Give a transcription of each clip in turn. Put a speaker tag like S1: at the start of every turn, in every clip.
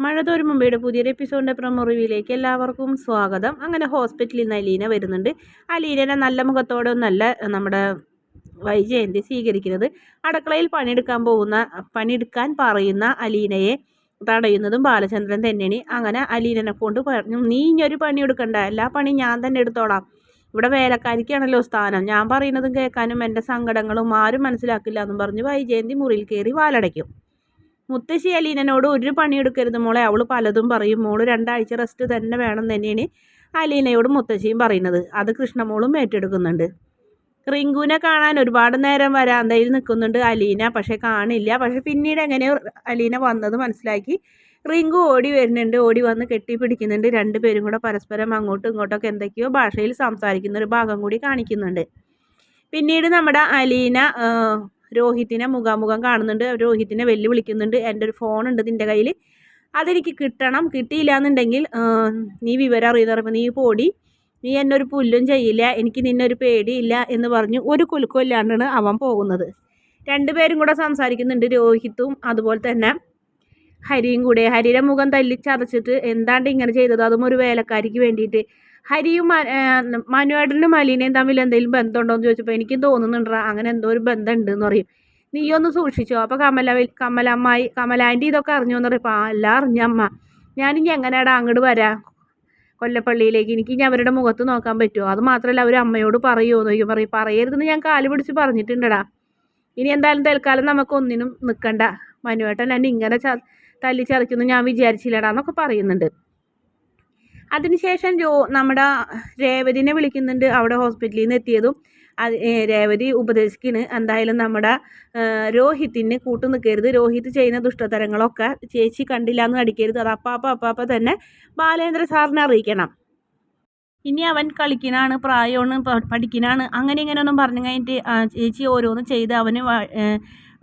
S1: മഴ തോരും മുമ്പയുടെ പുതിയൊരു എപ്പിസോഡിൻ്റെ പ്രൊമോ റിവ്യൂയിലേക്ക് എല്ലാവർക്കും സ്വാഗതം. അങ്ങനെ ഹോസ്പിറ്റലിൽ നിന്ന് അലീന വരുന്നുണ്ട്. അലീനനെ നല്ല മുഖത്തോടെ ഒന്നല്ല നമ്മുടെ വൈജയന്തി സ്വീകരിക്കുന്നത്. അടുക്കളയിൽ പണിയെടുക്കാൻ പറയുന്ന അലീനയെ തടയുന്നതും ബാലചന്ദ്രൻ തന്നെയാണ്. അങ്ങനെ അലീനനെ കൊണ്ട് പറഞ്ഞു, നീ ഇനിയൊരു പണി എടുക്കണ്ട, എല്ലാ പണിയും ഞാൻ തന്നെ എടുത്തോളാം. ഇവിടെ വേലക്കാരിക്കാണല്ലോ സ്ഥാനം, ഞാൻ പറയുന്നതും കേൾക്കാനും എൻ്റെ സങ്കടങ്ങളും ആരും മനസ്സിലാക്കില്ല എന്നും പറഞ്ഞ് വൈജയന്തി മുറിയിൽ കയറി വാലടയ്ക്കും. മുത്തശ്ശി അലീനനോട് ഒരു പണിയെടുക്കരുത് മോളെ, അവൾ പലതും പറയും, മോള് 2 ആഴ്ച റെസ്റ്റ് തന്നെ വേണം തന്നെയാണ് അലീനയോട് മുത്തശ്ശിയും പറയുന്നത്. അത് കൃഷ്ണമോളും ഏറ്റെടുക്കുന്നുണ്ട്. റിങ്കുവിനെ കാണാൻ ഒരുപാട് നേരം വരാന്തയിൽ നിൽക്കുന്നുണ്ട് അലീന, പക്ഷേ കാണില്ല. പക്ഷേ പിന്നീട് എങ്ങനെയോ അലീന വന്നത് മനസ്സിലാക്കി റിങ്കു ഓടി വരുന്നുണ്ട്. ഓടി വന്ന് കെട്ടിപ്പിടിക്കുന്നുണ്ട്. 2 പേരും കൂടെ പരസ്പരം അങ്ങോട്ടും ഇങ്ങോട്ടൊക്കെ എന്തൊക്കെയോ ഭാഷയിൽ സംസാരിക്കുന്ന ഒരു ഭാഗം കൂടി കാണിക്കുന്നുണ്ട്. പിന്നീട് നമ്മുടെ അലീന രോഹിത്തിനെ മുഖാമുഖം കാണുന്നുണ്ട്. രോഹിത്തിനെ വെല്ലുവിളിക്കുന്നുണ്ട്. എൻ്റെ ഒരു ഫോണുണ്ട് നിൻ്റെ കയ്യിൽ, അതെനിക്ക് കിട്ടണം, കിട്ടിയില്ല എന്നുണ്ടെങ്കിൽ നീ വിവരം അറിയുന്ന പറയുമ്പോൾ നീ പോടി, നീ എന്നൊരു പുല്ലും ചെയ്യില്ല, എനിക്ക് നിന്നൊരു പേടിയില്ല എന്ന് പറഞ്ഞ് ഒരു കുലുക്കമില്ലാണ്ടാണ് അവൻ പോകുന്നത്. 2 പേരും കൂടെ സംസാരിക്കുന്നുണ്ട്, രോഹിത്തും അതുപോലെ തന്നെ ഹരിയും കൂടെ. ഹരിയുടെ മുഖം തല്ലിച്ചതച്ചിട്ട് എന്താണ്ട് ഇങ്ങനെ ചെയ്തത്, അതും ഒരു വേലക്കാരിക്ക് വേണ്ടിയിട്ട്. ഹരിയും മനുവേട്ടനും അലീനയും തമ്മിൽ എന്തെങ്കിലും ബന്ധമുണ്ടോ എന്ന് ചോദിച്ചപ്പോൾ എനിക്കും തോന്നുന്നുണ്ടാ അങ്ങനെ എന്തോ ഒരു ബന്ധം ഉണ്ടെന്ന് പറയും. നീയൊന്ന് സൂക്ഷിച്ചോ. അപ്പോൾ കമലാൻറ്റി ഇതൊക്കെ അറിഞ്ഞോ എന്ന് പറയും. എല്ലാം അറിഞ്ഞമ്മ, ഞാനിനി എങ്ങനെയാടാ അങ്ങോട്ട് വരാം കൊല്ലപ്പള്ളിയിലേക്ക്, എനിക്ക് ഇനി അവരുടെ മുഖത്ത് നോക്കാൻ പറ്റുമോ? അത് മാത്രമല്ല അവർ അമ്മയോട് പറയുമോ എന്ന് ചോദിക്കും. പറയരുതെന്ന് ഞാൻ കാല് പിടിച്ച് പറഞ്ഞിട്ടുണ്ടടാ. ഇനി എന്തായാലും തൽക്കാലം നമുക്കൊന്നിനും നിൽക്കണ്ട, മനുവേട്ടൻ എന്നെ ഇങ്ങനെ തല്ലിച്ചതയ്ക്കുന്നു ഞാൻ വിചാരിച്ചില്ലടാ എന്നൊക്കെ പറയുന്നുണ്ട്. അതിനുശേഷം നമ്മുടെ രേവതിനെ വിളിക്കുന്നുണ്ട്. അവിടെ ഹോസ്പിറ്റലിൽ നിന്ന് എത്തിയതും രേവതി ഉപദേശിക്കുന്നു, എന്തായാലും നമ്മുടെ രോഹിത്തിന് കൂട്ടു നിൽക്കരുത്, രോഹിത് ചെയ്യുന്ന ദുഷ്ടതരങ്ങളൊക്കെ ചേച്ചി കണ്ടില്ല എന്ന് നടിക്കരുത്, അത് അപ്പാപ്പ തന്നെ ബാലേന്ദ്ര സാറിനെ അറിയിക്കണം. ഇനി അവൻ കളിക്കനാണ്, പ്രായമാണ്, പഠിക്കനാണ്, അങ്ങനെ ഇങ്ങനെയൊന്നും പറഞ്ഞു കഴിഞ്ഞിട്ട് ചേച്ചി ഓരോന്ന് ചെയ്ത്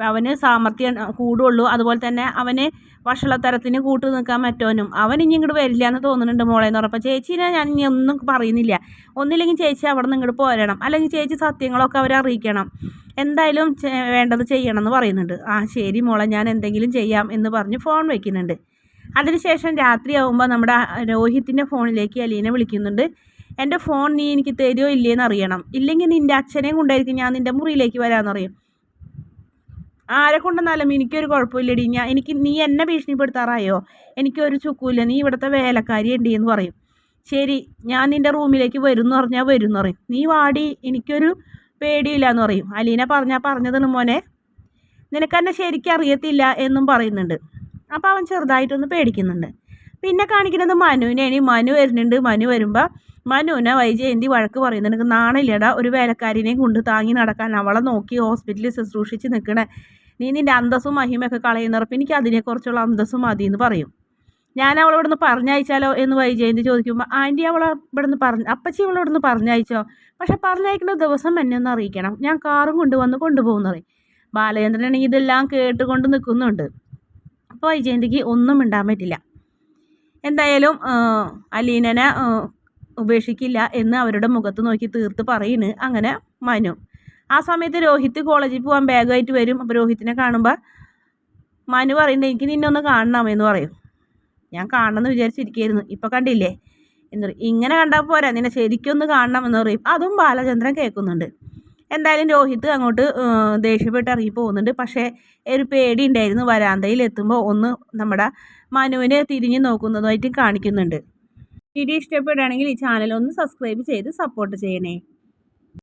S1: അവന് സാമർഥ്യം കൂടുള്ളൂ. അതുപോലെ തന്നെ അവന് വഷളത്തരത്തിന് കൂട്ടു നിൽക്കാൻ പറ്റുവാനും അവൻ ഇനി ഇങ്ങോട്ട് വരില്ല എന്ന് തോന്നുന്നുണ്ട് മോളെ എന്ന് പറഞ്ഞപ്പോൾ ചേച്ചീനെ ഞാൻ ഇനി ഒന്നും പറയുന്നില്ല, ഒന്നില്ലെങ്കിൽ ചേച്ചി അവിടെ നിന്ന് ഇങ്ങോട്ട് പോരണം, അല്ലെങ്കിൽ ചേച്ചി സത്യങ്ങളൊക്കെ അവരെ അറിയിക്കണം, എന്തായാലും വേണ്ടത് ചെയ്യണം എന്ന് പറയുന്നുണ്ട്. ശരി മോളെ, ഞാൻ എന്തെങ്കിലും ചെയ്യാം എന്ന് പറഞ്ഞ് ഫോൺ വയ്ക്കുന്നുണ്ട്. അതിനുശേഷം രാത്രിയാവുമ്പോൾ നമ്മുടെ രോഹിത്തിൻ്റെ ഫോണിലേക്ക് അലീന വിളിക്കുന്നുണ്ട്. എൻ്റെ ഫോൺ നീ എനിക്ക് തരുമോ ഇല്ലേന്ന് അറിയണം, ഇല്ലെങ്കിൽ നിൻ്റെ അച്ഛനെയും കൊണ്ടായിരിക്കും ഞാൻ നിൻ്റെ മുറിയിലേക്ക് വരാമെന്ന് പറയും. ആരെ കൊണ്ടെന്നാലും എനിക്കൊരു കുഴപ്പമില്ലടി, നീ എന്നെ ഭീഷണിപ്പെടുത്താറായോ, എനിക്കൊരു ചുക്കുമില്ല, നീ ഇവിടുത്തെ വേലക്കാരി ഉണ്ട് എന്ന് പറയും. ശരി, ഞാൻ നിൻ്റെ റൂമിലേക്ക് വരും എന്ന് പറഞ്ഞാൽ വരും എന്ന് പറയും. നീ വാടി, എനിക്കൊരു പേടിയില്ല എന്ന് പറയും. അലീന പറഞ്ഞതാണ് മോനെ, നിനക്കെന്നെ ശരിക്കും അറിയത്തില്ല എന്നും പറയുന്നുണ്ട്. അപ്പോൾ അവൻ ചെറുതായിട്ടൊന്ന് പേടിക്കുന്നുണ്ട്. പിന്നെ കാണിക്കുന്നത് മനുവിനെയാണ്. മനു വരുന്നുണ്ട്. മനു വരുമ്പോൾ മനുവിനെ വൈജയന്തി വഴക്ക് പറയുന്നത്, നിനക്ക് നാണില്ലടാ ഒരു വേലക്കാരിനെയും കൊണ്ട് താങ്ങി നടക്കാൻ, അവളെ നോക്കി ഹോസ്പിറ്റലിൽ ശുശ്രൂഷിച്ച് നിൽക്കണേ, നീ നിൻ്റെ അന്തസ്സും മഹിമയൊക്കെ കളയുന്നറപ്പം എനിക്ക് അതിനെക്കുറിച്ചുള്ള അന്തസ്സും മതി എന്ന് പറയും. ഞാൻ അവളോട് നിന്ന് പറഞ്ഞയച്ചാലോ എന്ന് വൈജയന്തി ചോദിക്കുമ്പോൾ ആൻറ്റി അവളെ അപ്പച്ചി അവളോട് നിന്ന് പറഞ്ഞയച്ചോ, പക്ഷെ പറഞ്ഞയക്കുന്ന ദിവസം എന്നെ ഒന്ന് അറിയിക്കണം, ഞാൻ കാറും കൊണ്ടുപോകുന്ന പറയും. ബാലചന്ദ്രനാണെങ്കിൽ ഇതെല്ലാം കേട്ടുകൊണ്ട് നിൽക്കുന്നുണ്ട്. അപ്പോൾ വൈജയന്തിക്ക് ഒന്നും മിണ്ടാൻ പറ്റില്ല. എന്തായാലും അലീനനെ ഉപേക്ഷിക്കില്ല എന്ന് അവരുടെ മുഖത്ത് നോക്കി തീർത്ത് പറയുന്നു അങ്ങനെ മനു. ആ സമയത്ത് രോഹിത്ത് കോളേജിൽ പോകാൻ ബാഗായിട്ട് വരും. അപ്പോൾ രോഹിത്തിനെ കാണുമ്പോൾ മനു പറയുന്നത്, എനിക്ക് നിന്നൊന്ന് കാണണമെന്ന് പറയും. ഞാൻ കാണണമെന്ന് വിചാരിച്ചിരിക്കുകയായിരുന്നു, ഇപ്പോൾ കണ്ടില്ലേ എന്ന് പറയും. ഇങ്ങനെ കണ്ടാൽ പോരാ, നിന്നെ ശരിക്കൊന്ന് കാണണം എന്ന് പറയും. അതും ബാലചന്ദ്രൻ കേൾക്കുന്നുണ്ട്. എന്തായാലും രോഹിത്ത് അങ്ങോട്ട് ദേഷ്യപ്പെട്ട് ഇറങ്ങി പോകുന്നുണ്ട്. പക്ഷേ ഒരു പേടി ഉണ്ടായിരുന്നു, വരാന്തയിൽ എത്തുമ്പോൾ ഒന്ന് നമ്മുടെ മനുവിനെ തിരിഞ്ഞ് നോക്കുന്നതായിട്ട് കാണിക്കുന്നുണ്ട്. വീഡിയോ ഇഷ്ടപ്പെടുകയാണെങ്കിൽ ഈ ചാനൽ ഒന്ന് സബ്സ്ക്രൈബ് ചെയ്ത് സപ്പോർട്ട് ചെയ്യണേ.